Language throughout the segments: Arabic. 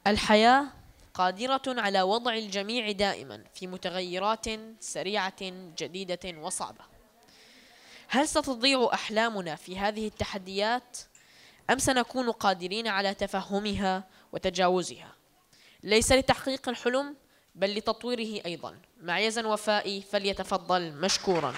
الحياة قادرة على وضع الجميع دائما في متغيرات سريعة جديدة وصعبة. هل ستضيع أحلامنا في هذه التحديات أم سنكون قادرين على تفهمها وتجاوزها؟ ليس لتحقيق الحلم بل لتطويره أيضا. مع يزن وفائي فليتفضل مشكورا.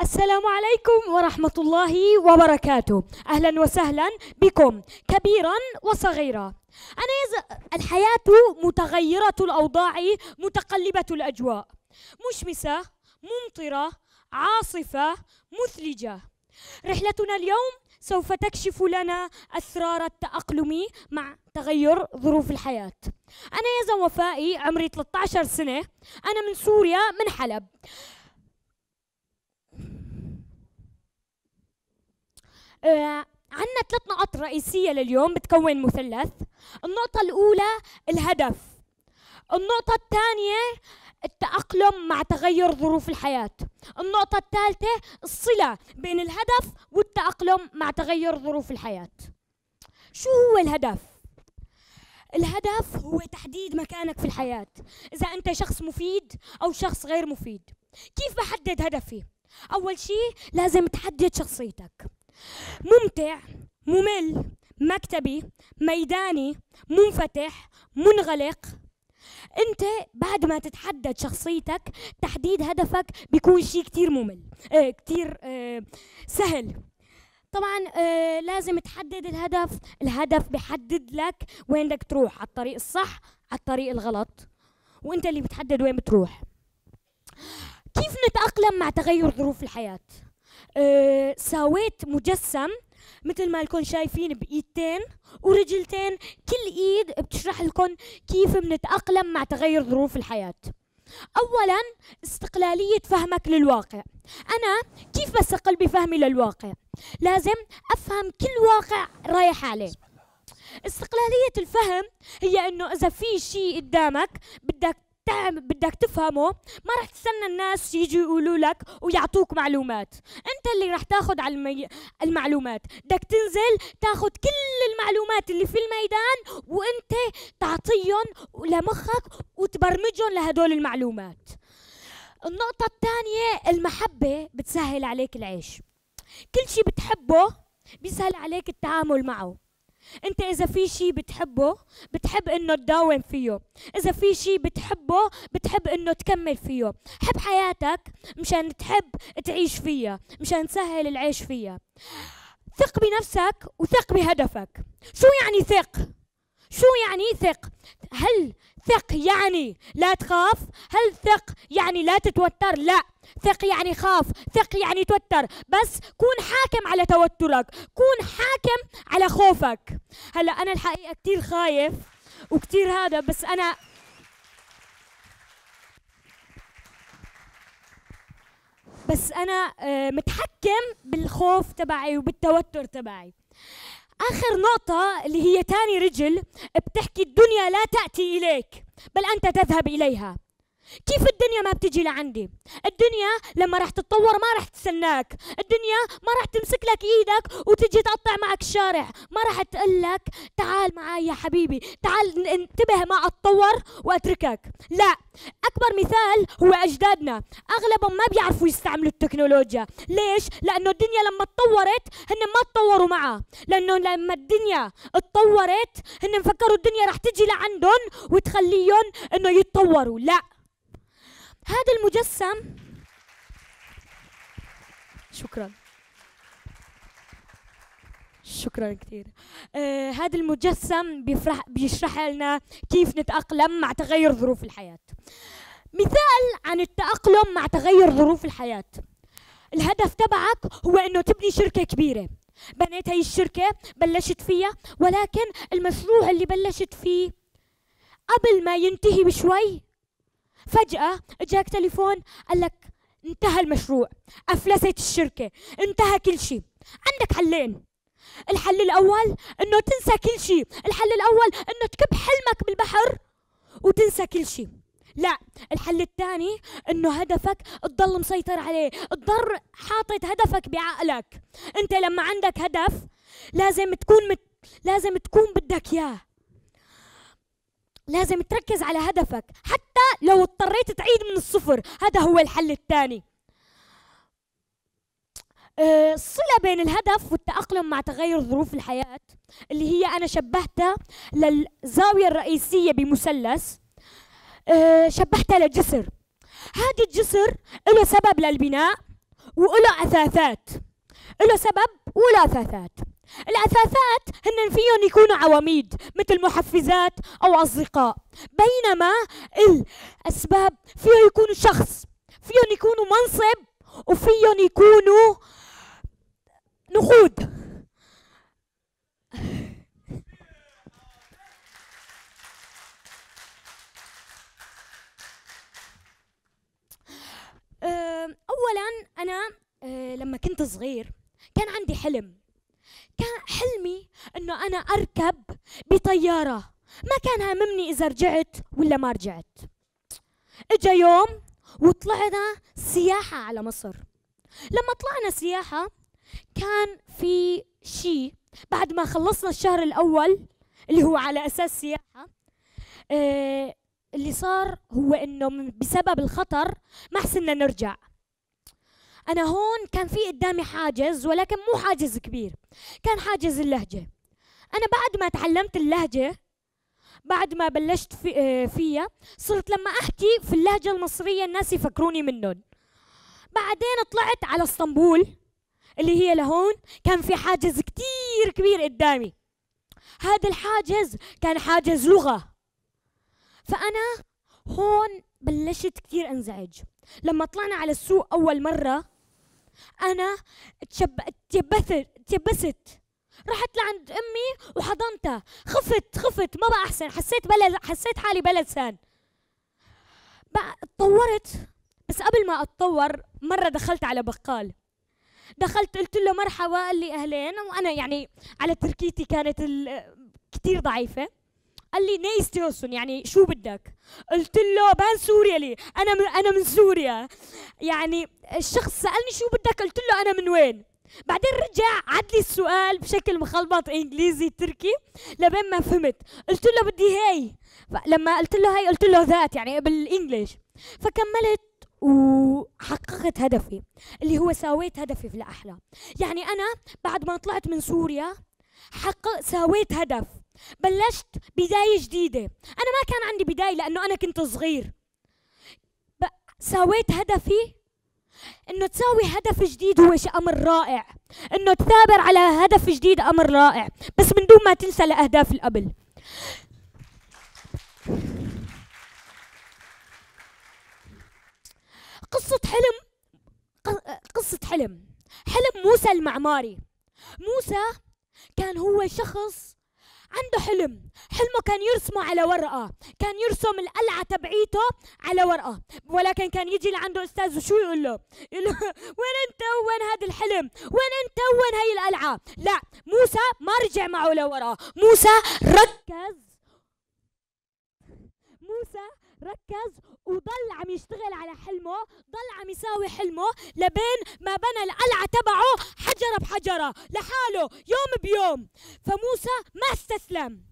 السلام عليكم ورحمة الله وبركاته. أهلا وسهلا بكم كبيرا وصغيرا. الحياة متغيرة الأوضاع، متقلبة الأجواء، مشمسة، ممطرة، عاصفة، مثلجة. رحلتنا اليوم سوف تكشف لنا أسرار التأقلم مع تغير ظروف الحياة. أنا يزن وفائي، عمري 13 سنة، أنا من سوريا، من حلب. عندنا 3 نقط رئيسية لليوم بتكون مثلث. النقطة الأولى الهدف، النقطة الثانية التأقلم مع تغير ظروف الحياة، النقطة الثالثة الصلة بين الهدف والتأقلم مع تغير ظروف الحياة. شو هو الهدف؟ الهدف هو تحديد مكانك في الحياة، إذا أنت شخص مفيد أو شخص غير مفيد. كيف بحدد هدفي؟ أول شيء لازم تحدد شخصيتك. ممتع، ممل، مكتبي، ميداني، منفتح، منغلق. انت بعد ما تتحدد شخصيتك، تحديد هدفك بيكون شيء كتير ممل، كتير سهل. طبعا لازم تحدد الهدف. الهدف بيحدد لك وين بدك تروح، على الطريق الصح، على الطريق الغلط، وانت اللي بتحدد وين بتروح. كيف نتأقلم مع تغير ظروف الحياة؟ سويت مجسم مثل ما لكم شايفين، بإيدتين ورجلتين، كل إيد بتشرح لكم كيف بنتأقلم مع تغير ظروف الحياة. أولاً استقلالية فهمك للواقع. أنا كيف بستقل بفهمي للواقع؟ لازم أفهم كل واقع رايح عليه. استقلالية الفهم هي إنه إذا في شيء قدامك بدك تفهمه، ما رح تستنى الناس يجوا يقولوا لك ويعطوك معلومات. انت اللي رح تاخذ على المعلومات. بدك تنزل تاخذ كل المعلومات اللي في الميدان وانت تعطيهم لمخك وتبرمجهم لهدول المعلومات. النقطة الثانية المحبة بتسهل عليك العيش. كل شيء بتحبه بيسهل عليك التعامل معه. انت اذا في شيء بتحبه بتحب انه تداوم فيه، اذا في شيء بتحبه بتحب انه تكمل فيه. حب حياتك مشان تحب تعيش فيها، مشان تسهل العيش فيها. ثق بنفسك وثق بهدفك. شو يعني ثق؟ شو يعني ثق؟ هل ثق يعني لا تخاف؟ هل ثق يعني لا تتوتر؟ لا، ثق يعني خاف، ثق يعني توتر، بس كون حاكم على توترك، كون حاكم على خوفك. هلا أنا الحقيقة كتير خايف وكتير هذا، بس أنا متحكم بالخوف تبعي وبالتوتر تبعي. آخر نقطة اللي هي تاني رجل بتحكي الدنيا لا تأتي إليك بل أنت تذهب إليها. كيف الدنيا ما بتجي لعندي؟ الدنيا لما رح تتطور ما رح تستناك، الدنيا ما رح تمسك لك ايدك وتجي تقطع معك الشارع، ما رح تقول لك تعال معي يا حبيبي، تعال انتبه ما اتطور واتركك. لا، اكبر مثال هو اجدادنا، اغلبهم ما بيعرفوا يستعملوا التكنولوجيا. ليش؟ لانه الدنيا لما تطورت هن ما تطوروا معها، لانه لما الدنيا اتطورت هن فكروا الدنيا رح تجي لعندهم وتخليهم انه يتطوروا. لا، هذا المجسم، شكرا كثير. هذا المجسم بيشرح لنا كيف نتأقلم مع تغير ظروف الحياة. مثال عن التأقلم مع تغير ظروف الحياة. الهدف تبعك هو انه تبني شركة كبيرة. بنيت هاي الشركة، بلشت فيها، ولكن المشروع اللي بلشت فيه قبل ما ينتهي بشوي فجأة اجاك تليفون قال لك انتهى المشروع، أفلست الشركة، انتهى كل شيء. عندك حلين. الحل الأول إنه تنسى كل شيء، الحل الأول إنه تكب حلمك بالبحر وتنسى كل شيء. لا، الحل الثاني إنه هدفك تضل مسيطر عليه، تضل حاطط هدفك بعقلك. أنت لما عندك هدف لازم تكون بدك إياه، لازم تركز على هدفك حتى لو اضطريت تعيد من الصفر. هذا هو الحل الثاني. الصلة بين الهدف والتأقلم مع تغير ظروف الحياة اللي هي أنا شبهتها للزاوية الرئيسية بمثلث، شبهتها لجسر. هذا الجسر له سبب للبناء وله أثاثات، له سبب وله أثاثات. الأثاثات هن فيهم يكونوا عواميد مثل محفزات أو أصدقاء، بينما الأسباب فيهم يكونوا شخص، فيهم يكونوا منصب، وفيهم يكونوا نقود. أولاً أنا لما كنت صغير كان عندي حلم. كان حلمي إنه أنا أركب بطيارة، ما كان هاممني إذا رجعت ولا ما رجعت. إجا يوم وطلعنا سياحة على مصر. لما طلعنا سياحة كان في شيء بعد ما خلصنا الشهر الأول اللي هو على أساس سياحة، اللي صار هو إنه بسبب الخطر ما حسنا نرجع. أنا هون كان في قدامي حاجز، ولكن مو حاجز كبير، كان حاجز اللهجة. أنا بعد ما تعلمت اللهجة، بعد ما بلشت فيها، صرت لما أحكي في اللهجة المصرية الناس يفكروني منهم. بعدين طلعت على اسطنبول اللي هي لهون، كان في حاجز كتير كبير قدامي. هذا الحاجز كان حاجز لغة. فأنا هون بلشت كتير أنزعج. لما طلعنا على السوق أول مرة أنا تيبست، رحت لعند أمي وحضنتها، خفت ما بقى أحسن، حسيت حالي بلسان. بقى اتطورت، بس قبل ما أتطور مرة دخلت على بقال، قلت له مرحبا، قال لي أهلين، وأنا يعني على تركيتي كانت كتير ضعيفة. قال لي نيستيوسون، يعني شو بدك؟ قلت له بان سوريا لي، أنا من سوريا. يعني الشخص سألني شو بدك، قلت له أنا من وين؟ بعدين رجع عاد لي السؤال بشكل مخلبط إنجليزي تركي لبين ما فهمت. قلت له بدي هي، لما قلت له هي قلت له ذات يعني بالإنجليش. فكملت وحققت هدفي اللي هو ساويت هدفي في الأحلام. يعني أنا بعد ما طلعت من سوريا ساويت هدف، بلشت بداية جديدة. أنا ما كان عندي بداية لأنه أنا كنت صغير. ساويت هدفي. إنه تساوي هدف جديد هو شيء أمر رائع، إنه تثابر على هدف جديد أمر رائع، بس من دون ما تنسى الأهداف اللي قبل. قصة حلم موسى المعماري. موسى كان هو شخص عنده حلمه كان يرسمه على ورقة، كان يرسم القلعة تبعيته على ورقة، ولكن كان يجي لعنده أستاذ وشو يقول له وين أنت وين هذا الحلم، وين أنت وين هاي القلعة؟ لا، موسى ما رجع معه لورقة، موسى ركز وضل عم يشتغل على حلمه، ضل عم يساوي حلمه لبين ما بنى القلعة تبعه حجرة بحجرة لحاله يوم بيوم. فموسى ما استسلم.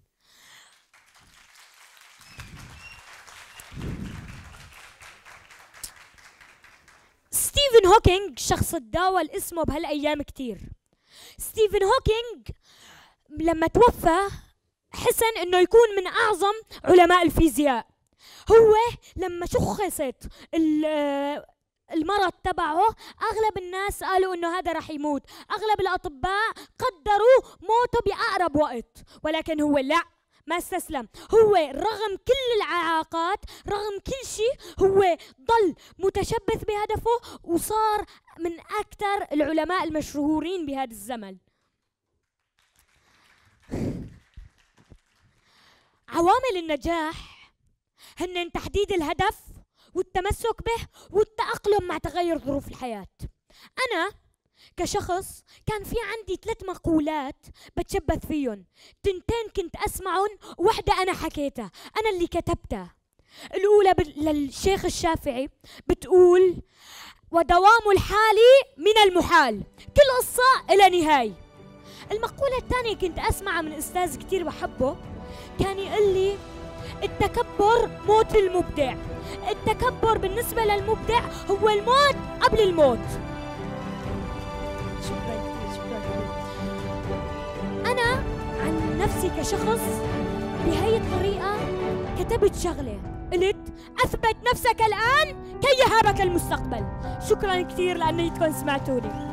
ستيفن هوكينج شخص تداول اسمه بهالأيام كتير. ستيفن هوكينج لما توفى حسن انه يكون من اعظم علماء الفيزياء. هو لما شخصت المرض تبعه اغلب الناس قالوا انه هذا رح يموت، اغلب الاطباء قدروا موته باقرب وقت، ولكن هو لا، ما استسلم. هو رغم كل الإعاقات، رغم كل شيء، هو ضل متشبث بهدفه وصار من أكثر العلماء المشهورين بهذا الزمن. عوامل النجاح هن تحديد الهدف والتمسك به والتأقلم مع تغير ظروف الحياة. أنا كشخص كان في عندي 3 مقولات بتشبث فيهم، 2 كنت أسمعهم وواحدة أنا حكيتها، أنا اللي كتبتها. الأولى للشيخ الشافعي بتقول: ودوام الحال من المحال، كل قصة إلى نهاية. المقولة الثانية كنت أسمعها من أستاذ كتير بحبه، كان يقول لي: التكبر موت المبدع. التكبر بالنسبة للمبدع هو الموت قبل الموت. شكرا. أنا عن نفسي كشخص بهي الطريقة كتبت شغلة، قلت: أثبت نفسك الآن كي يهابك المستقبل. شكرا كثير لأنكم سمعتوني.